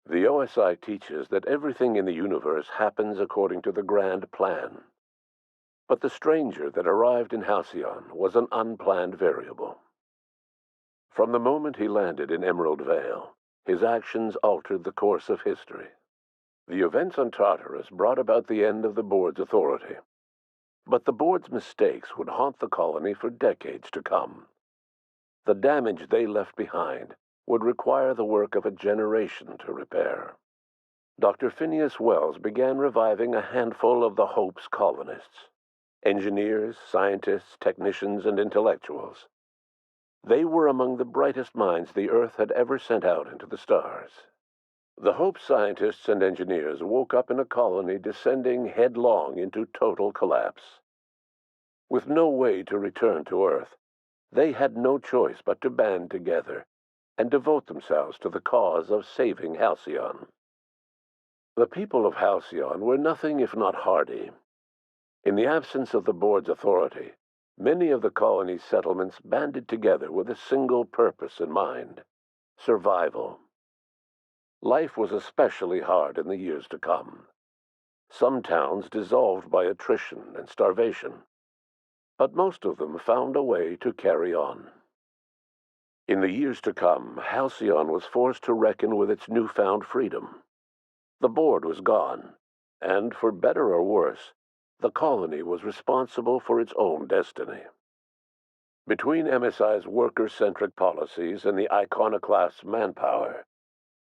The OSI teaches that everything in the universe happens according to the grand plan. But the stranger that arrived in Halcyon was an unplanned variable. From the moment he landed in Emerald Vale, his actions altered the course of history. The events on Tartarus brought about the end of the board's authority. But the board's mistakes would haunt the colony for decades to come. The damage they left behind would require the work of a generation to repair. Dr. Phineas Wells began reviving a handful of the Hope's colonists: engineers, scientists, technicians, and intellectuals. They were among the brightest minds the Earth had ever sent out into the stars. The Hope scientists and engineers woke up in a colony descending headlong into total collapse. With no way to return to Earth, they had no choice but to band together and devote themselves to the cause of saving Halcyon. The people of Halcyon were nothing if not hardy. In the absence of the board's authority, many of the colony's settlements banded together with a single purpose in mind: survival. Life was especially hard in the years to come. Some towns dissolved by attrition and starvation, but most of them found a way to carry on. In the years to come, Halcyon was forced to reckon with its newfound freedom. The board was gone, and for better or worse, the colony was responsible for its own destiny. Between MSI's worker-centric policies and the iconoclast's manpower,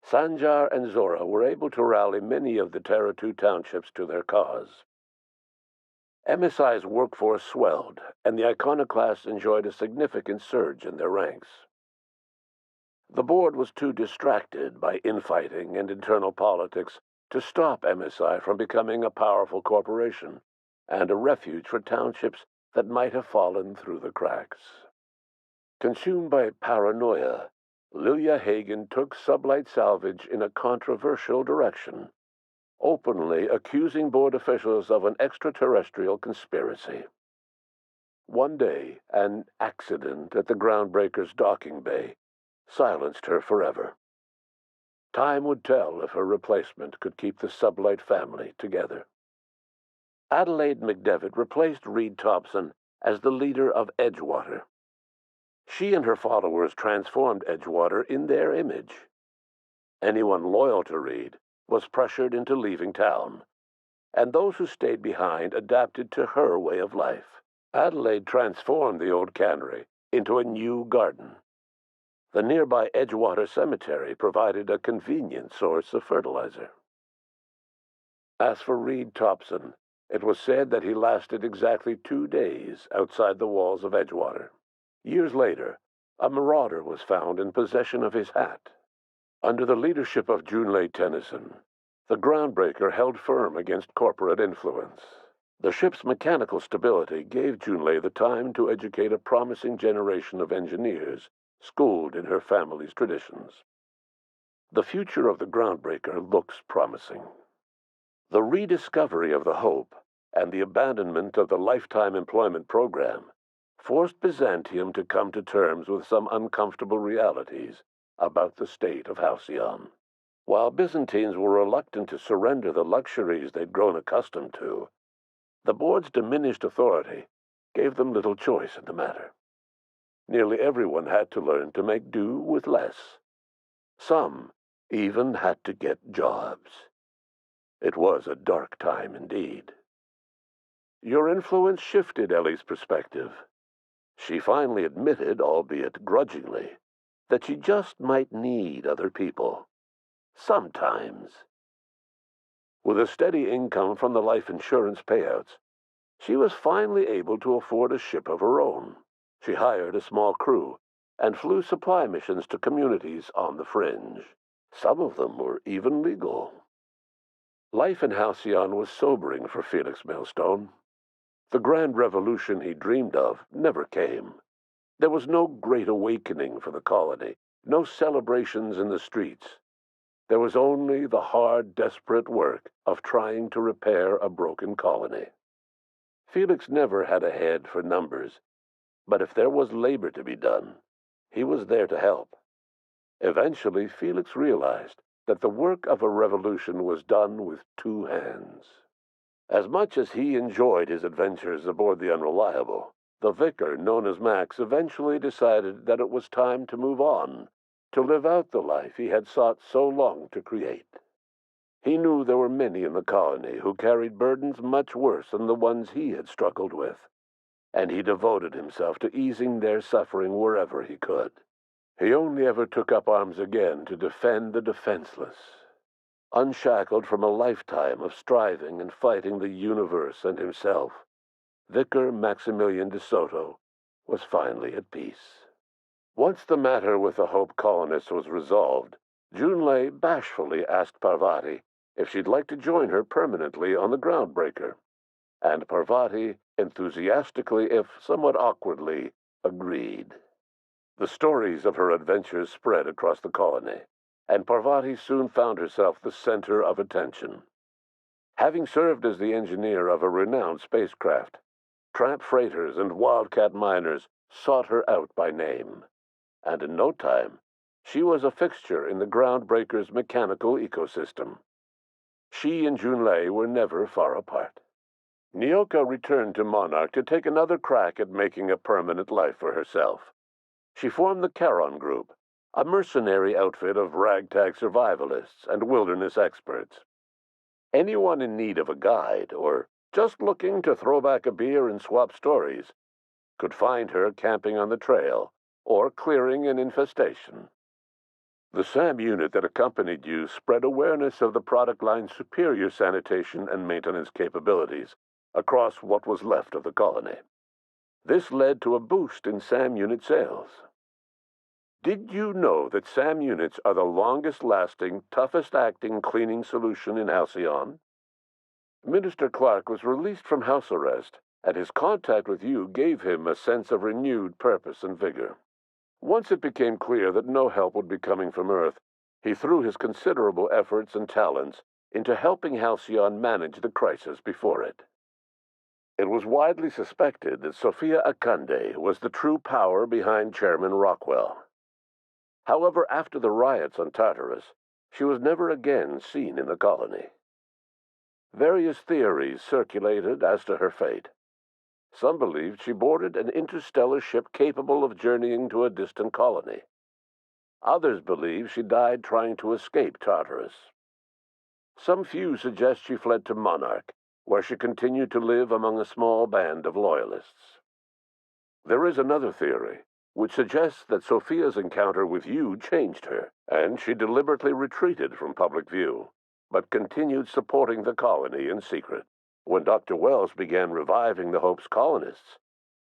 Sanjar and Zora were able to rally many of the Terra 2 townships to their cause. MSI's workforce swelled, and the iconoclasts enjoyed a significant surge in their ranks. The board was too distracted by infighting and internal politics to stop MSI from becoming a powerful corporation and a refuge for townships that might have fallen through the cracks. Consumed by paranoia, Lilia Hagen took Sublight Salvage in a controversial direction, openly accusing board officials of an extraterrestrial conspiracy. One day, an accident at the Groundbreaker's docking bay silenced her forever. Time would tell if her replacement could keep the Sublight family together. Adelaide McDevitt replaced Reed Thompson as the leader of Edgewater. She and her followers transformed Edgewater in their image. Anyone loyal to Reed was pressured into leaving town, and those who stayed behind adapted to her way of life. Adelaide transformed the old cannery into a new garden. The nearby Edgewater Cemetery provided a convenient source of fertilizer. As for Reed Thompson, it was said that he lasted exactly 2 days outside the walls of Edgewater. Years later, a marauder was found in possession of his hat. Under the leadership of Junlei Tennyson, the Groundbreaker held firm against corporate influence. The ship's mechanical stability gave Junlei the time to educate a promising generation of engineers schooled in her family's traditions. The future of the Groundbreaker looks promising. The rediscovery of the Hope and the abandonment of the Lifetime Employment Program forced Byzantium to come to terms with some uncomfortable realities about the state of Halcyon. While Byzantines were reluctant to surrender the luxuries they'd grown accustomed to, the board's diminished authority gave them little choice in the matter. Nearly everyone had to learn to make do with less. Some even had to get jobs. It was a dark time indeed. Your influence shifted Ellie's perspective. She finally admitted, albeit grudgingly, that she just might need other people. Sometimes. With a steady income from the life insurance payouts, she was finally able to afford a ship of her own. She hired a small crew and flew supply missions to communities on the fringe. Some of them were even legal. Life in Halcyon was sobering for Felix Millstone. The grand revolution he dreamed of never came. There was no great awakening for the colony, no celebrations in the streets. There was only the hard, desperate work of trying to repair a broken colony. Felix never had a head for numbers, but if there was labor to be done, he was there to help. Eventually, Felix realized that the work of a revolution was done with two hands. As much as he enjoyed his adventures aboard the Unreliable, the vicar, known as Max, eventually decided that it was time to move on, to live out the life he had sought so long to create. He knew there were many in the colony who carried burdens much worse than the ones he had struggled with, and he devoted himself to easing their suffering wherever he could. He only ever took up arms again to defend the defenseless. Unshackled from a lifetime of striving and fighting the universe and himself, Vicar Maximilian de Soto was finally at peace. Once the matter with the Hope colonists was resolved, Junlei bashfully asked Parvati if she'd like to join her permanently on the Groundbreaker, and Parvati enthusiastically, if somewhat awkwardly, agreed. The stories of her adventures spread across the colony, and Parvati soon found herself the center of attention. Having served as the engineer of a renowned spacecraft, tramp freighters and wildcat miners sought her out by name, and in no time, she was a fixture in the Groundbreaker's mechanical ecosystem. She and Junlei were never far apart. Nyoka returned to Monarch to take another crack at making a permanent life for herself. She formed the Charon Group, a mercenary outfit of ragtag survivalists and wilderness experts. Anyone in need of a guide, or just looking to throw back a beer and swap stories, could find her camping on the trail or clearing an infestation. The SAM unit that accompanied you spread awareness of the product line's superior sanitation and maintenance capabilities across what was left of the colony. This led to a boost in SAM unit sales. Did you know that SAM units are the longest-lasting, toughest-acting cleaning solution in Halcyon? Minister Clark was released from house arrest, and his contact with you gave him a sense of renewed purpose and vigor. Once it became clear that no help would be coming from Earth, he threw his considerable efforts and talents into helping Halcyon manage the crisis before it. It was widely suspected that Sophia Akande was the true power behind Chairman Rockwell. However, after the riots on Tartarus, she was never again seen in the colony. Various theories circulated as to her fate. Some believed she boarded an interstellar ship capable of journeying to a distant colony. Others believed she died trying to escape Tartarus. Some few suggest she fled to Monarch, where she continued to live among a small band of loyalists. There is another theory, which suggests that Sophia's encounter with you changed her, and she deliberately retreated from public view, but continued supporting the colony in secret. When Dr. Wells began reviving the Hope's colonists,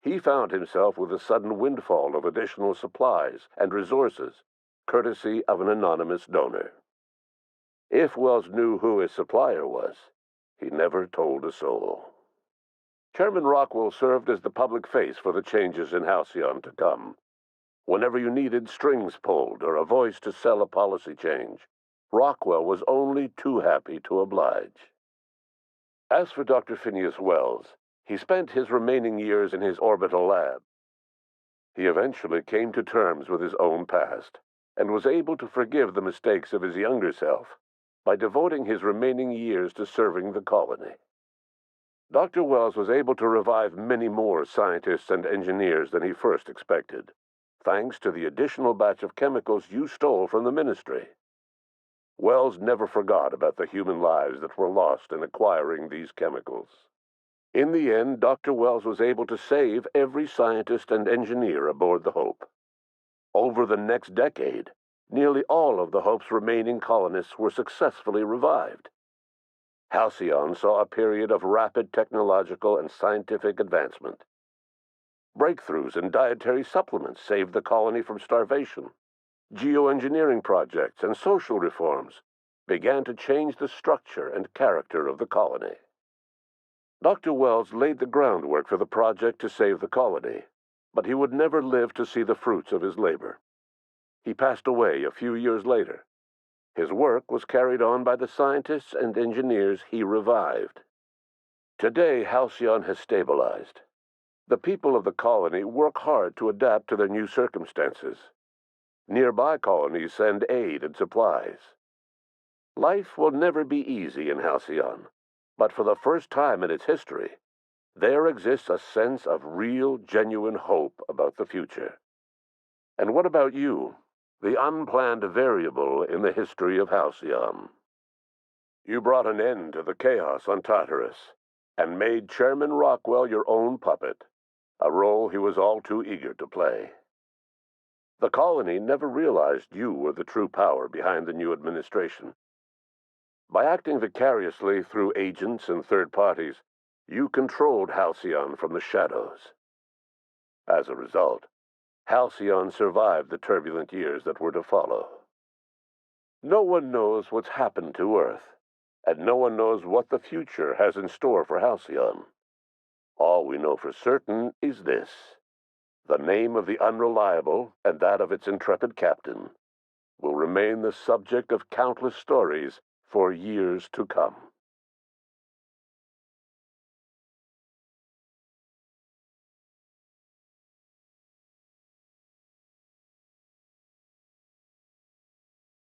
he found himself with a sudden windfall of additional supplies and resources, courtesy of an anonymous donor. If Wells knew who his supplier was, he never told a soul. Chairman Rockwell served as the public face for the changes in Halcyon to come. Whenever you needed strings pulled or a voice to sell a policy change, Rockwell was only too happy to oblige. As for Dr. Phineas Wells, he spent his remaining years in his orbital lab. He eventually came to terms with his own past, and was able to forgive the mistakes of his younger self by devoting his remaining years to serving the colony. Dr. Wells was able to revive many more scientists and engineers than he first expected, thanks to the additional batch of chemicals you stole from the ministry. Wells never forgot about the human lives that were lost in acquiring these chemicals. In the end, Dr. Wells was able to save every scientist and engineer aboard the Hope. Over the next decade, nearly all of the Hope's remaining colonists were successfully revived. Halcyon saw a period of rapid technological and scientific advancement. Breakthroughs in dietary supplements saved the colony from starvation. Geoengineering projects and social reforms began to change the structure and character of the colony. Dr. Wells laid the groundwork for the project to save the colony, but he would never live to see the fruits of his labor. He passed away a few years later. His work was carried on by the scientists and engineers he revived. Today, Halcyon has stabilized. The people of the colony work hard to adapt to their new circumstances. Nearby colonies send aid and supplies. Life will never be easy in Halcyon, but for the first time in its history, there exists a sense of real, genuine hope about the future. And what about you, the unplanned variable in the history of Halcyon? You brought an end to the chaos on Tartarus, and made Chairman Rockwell your own puppet, a role he was all too eager to play. The colony never realized you were the true power behind the new administration. By acting vicariously through agents and third parties, you controlled Halcyon from the shadows. As a result, Halcyon survived the turbulent years that were to follow. No one knows what's happened to Earth, and no one knows what the future has in store for Halcyon. All we know for certain is this: the name of the Unreliable and that of its intrepid captain will remain the subject of countless stories for years to come.